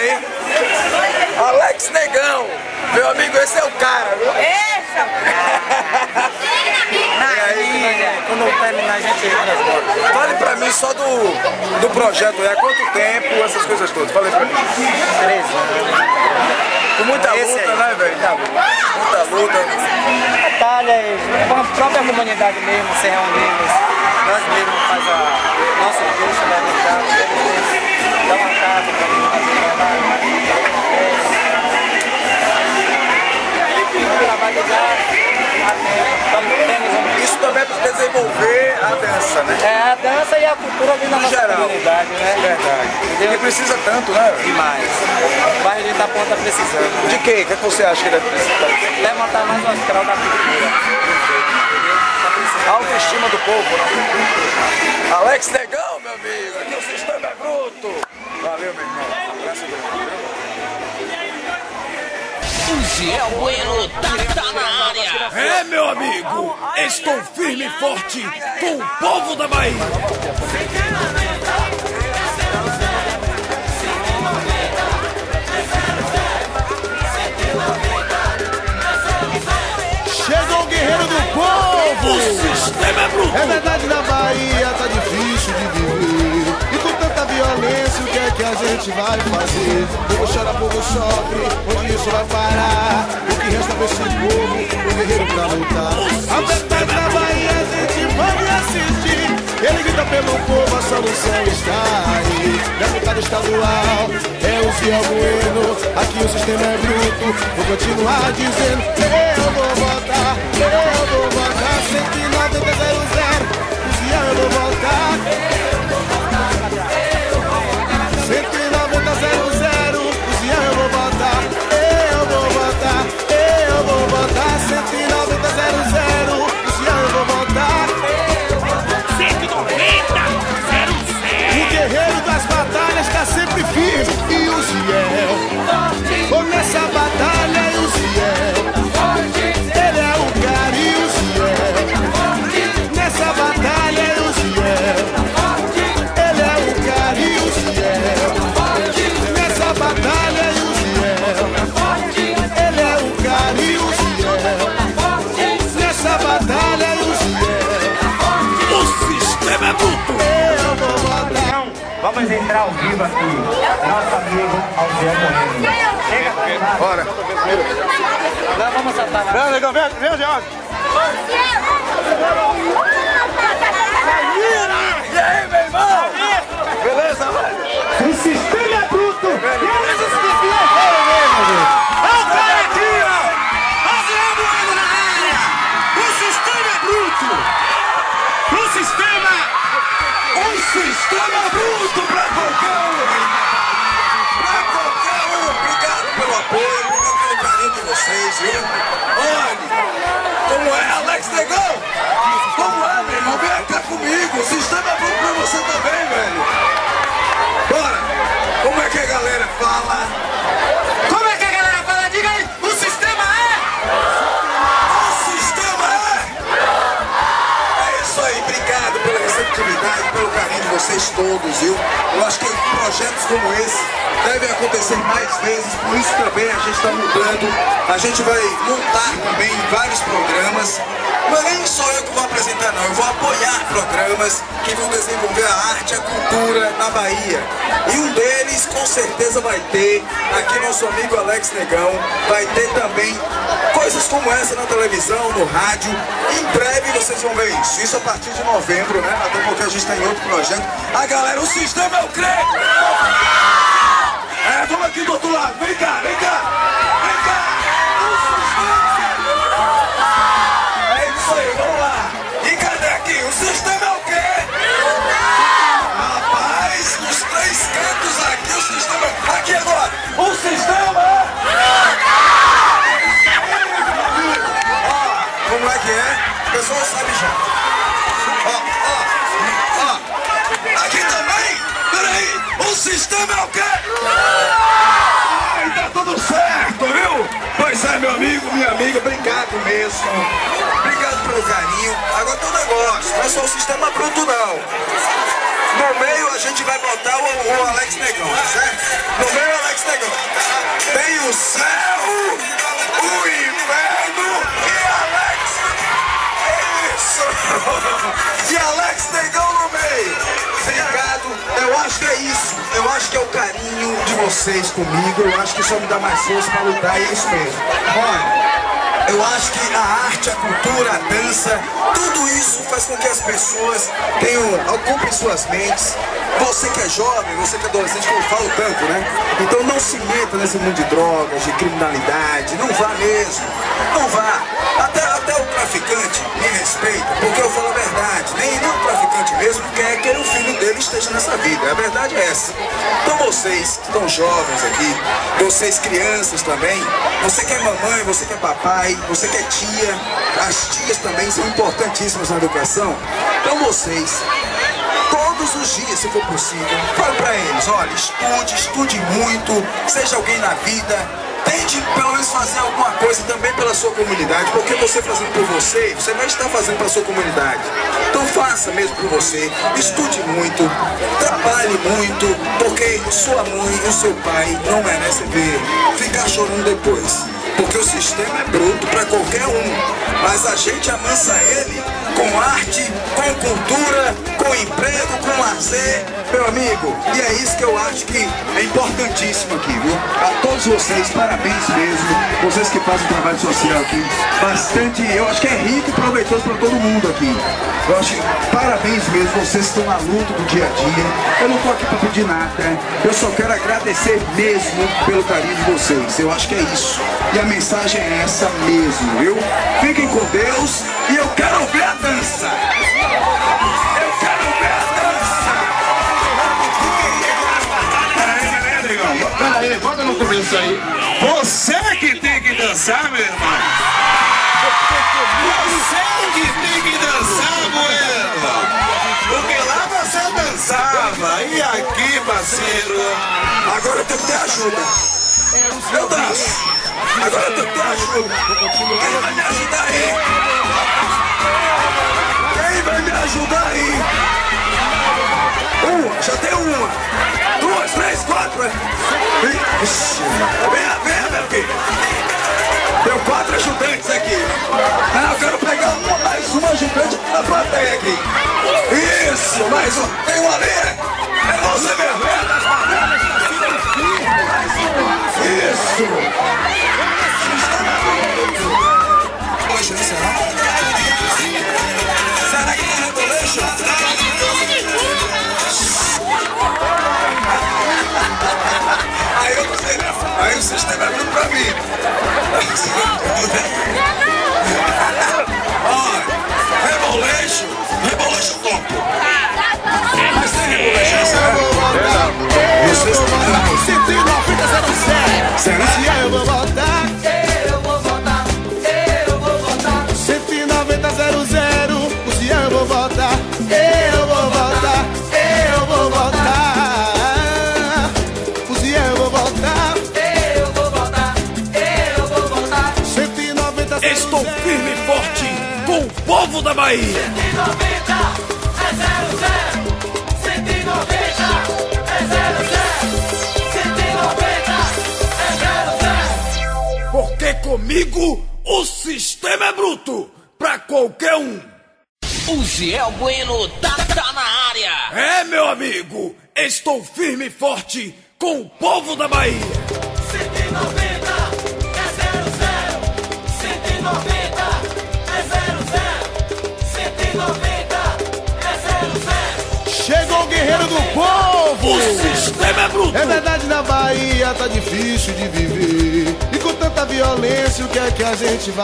aí? Alex Negão. Meu amigo, esse é o cara, viu? Esse é o cara. Quando terminar a gente entra nas bordas. Fale pra mim só do projeto, há quanto tempo, essas coisas todas. Fale pra mim. 13 anos. Com muita luta, né, velho? Muita luta. Batalhas, com a própria comunidade mesmo, se reunindo. Nós mesmos faz a nossa queixa da verdade, dá uma casa pra mim fazer trabalho Isso também é para desenvolver a dança, né? É, a dança e a cultura ali na nossa comunidade, né? Verdade. Entendeu? E precisa tanto, né? Demais. O bairro de Itaponha tá precisando. De quê? O que você acha que ele precisa? Levantar mais o astral da cultura. A autoestima do povo, né? Alex Negão, meu amigo. Aqui o sistema é bruto. Valeu, meu irmão. Abraço do O Giel Bueno tá na área. É, meu amigo, estou firme e forte com o povo da Bahia. Chegou o guerreiro do povo. O sistema é bruto. É verdade, na Bahia tá difícil de viver. E com tanta violência, o que é que a gente vai fazer? Povo chora, povo sofre, onde isso vai parar? O que resta pra esse povo, o guerreiro pra lutar. A verdade, na Bahia a gente pode assistir. Ele grita pelo povo, a solução está aí. Deputado estadual, é o Giel Bueno. Aqui o sistema é bruto, vou continuar dizendo. Eu vou votar 190 00. O Giel eu vou votar 190 00. O Giel eu vou votar. Eu vou votar 190 00. O Giel eu vou votar 190 00. O guerreiro das batalhas tá sempre firme. E o Giel começa a batalha e o Giel ele é o cara e o Giel nessa batalha e o Giel ele é o cara e o Giel nessa batalha e o Giel ele é o cara e o Giel nessa batalha e o Giel O sistema é bruto. eu vou votar. Vamos entrar ao vivo aqui. Nosso amigo Alziel Moreno. Chega pra lá. Bora. Agora vamos saltar lá. Vem, negão, vem, George. E aí, meu irmão? Beleza, velho? O sistema é bruto. Beleza, mesmo. Olha o cara aqui, ó. Alziel Bueno na área. O sistema é bruto. O sistema é bruto pra qualquer um. Pra qualquer um. Obrigado pelo apoio, obrigado pelo carinho de vocês, viu? Olha, como é, Alex Negão? Como é, meu irmão? Vem cá comigo. O sistema é bruto pra você também, velho. Bora. Como é que a galera fala? Como é que a galera fala? Diga aí, o sistema é? O sistema é isso aí, obrigado pela receptividade, pelo carinho de vocês todos, viu? Eu acho que projetos como esse devem acontecer mais vezes, por isso também a gente está mudando, a gente vai montar também vários programas, mas nem sou eu que vou apresentar não, eu vou apoiar programas que vão desenvolver a arte e a cultura na Bahia. E um deles com certeza vai ter, aqui nosso amigo Alex Negão, vai ter também coisas como essa na televisão, no rádio. Em breve vocês vão ver isso. Isso a partir de novembro, né? Até porque a gente está em outro projeto. A galera, o sistema é o creme! É, vamos aqui do outro lado. Vem cá, vem cá! Vem cá! É isso aí, vamos lá. E cadê aqui? O sistema é o quê? Rapaz, nos três cantos aqui, o sistema é... Aqui agora! O sistema é... Como é que é? O pessoal sabe já. Aqui também? Peraí, o sistema é o quê? Ai, tá tudo certo, viu? Pois é, meu amigo, minha amiga, obrigado mesmo. Obrigado pelo carinho. Agora tem um negócio, não é só o sistema bruto, não. No meio a gente vai botar o Alex Negão, certo? No meio o Alex Negão. céu, o inferno e Alex. Isso! E Alex Negão no meio. Obrigado. Eu acho que é isso. Eu acho que é o carinho de vocês comigo. Eu acho que isso me dá mais força pra lutar e é isso mesmo. Olha. Eu acho que a arte, a cultura, a dança, tudo isso faz com que as pessoas ocupem suas mentes. Você que é jovem, você que é adolescente, que eu falo tanto, né? Então não se meta nesse mundo de drogas, de criminalidade. Não vá mesmo. Não vá. Até o traficante me respeita, porque eu falo a verdade. Nem o traficante mesmo quer que o filho dele esteja nessa vida. A verdade é essa. Então vocês que estão jovens aqui, vocês crianças também, você que é mamãe, você que é papai, você que é tia, as tias também são importantíssimas na educação. Então vocês, todos os dias, se for possível, fale para eles, olha, estude muito, seja alguém na vida, tente pelo menos fazer alguma coisa também pela sua comunidade, porque você fazendo por você, você vai estar fazendo para a sua comunidade. Então faça mesmo por você, estude muito, trabalhe muito, porque sua mãe e o seu pai não merecem ver ficar chorando depois. Porque o sistema é bruto para qualquer um, mas a gente amansa ele com arte, com cultura, com emprego, com lazer, meu amigo. E é isso que eu acho que é importantíssimo aqui, viu? A todos vocês, parabéns mesmo. Vocês que fazem trabalho social aqui, bastante, eu acho que é rico e proveitoso para todo mundo aqui. Eu acho que parabéns mesmo, vocês estão na luta do dia a dia. Eu não tô aqui para pedir nada, eu só quero agradecer mesmo pelo carinho de vocês. Eu acho que é isso. E a mensagem é essa mesmo, viu? Fiquem com Deus e eu quero ver a dança! Eu quero ver a dança! Peraí, negão. Peraí, bota no começo aí. Você que tem que dançar, meu irmão. Você que tem que dançar, meu irmão. Porque lá você dançava. E aqui, parceiro? Agora eu tenho que ter ajuda. Eu danço. Agora eu tenho que ter ajuda. Quem vai me ajudar aí? Quem vai me ajudar aí? Uma, já tem uma. 2, 3, 4. Ixi, venha, meu filho. Tenho 4 ajudantes aqui. Ah, eu quero pegar mais uma ajudante na plateia aqui. Isso, mais um. Tem um ali. É você mesmo. Isso. Será que tem Revolution? Aí eu não sei não. Aí o sistema é tudo pra mim. Revolution topo. Mas tem Revolution, será? Vocês estão 190 0 Será? Se eu vou votar, Eu vou votar, eu vou votar. 190 0 se eu vou votar, eu vou votar, eu vou votar. Se eu vou votar, Eu vou votar, eu vou votar. 190 0 Estou firme e forte com o povo da Bahia. 190 é 00. 190 é 00. 190 é 00. Porque comigo o sistema é bruto pra qualquer um. O Giel Bueno tá na área. É, meu amigo, estou firme e forte com o povo da Bahia. 190 é 00. 190 é 00. 190 é 00. chegou o guerreiro do povo. O sistema é bruto. É verdade, na Bahia tá difícil de viver. E com tanta violência, o que é que a gente vai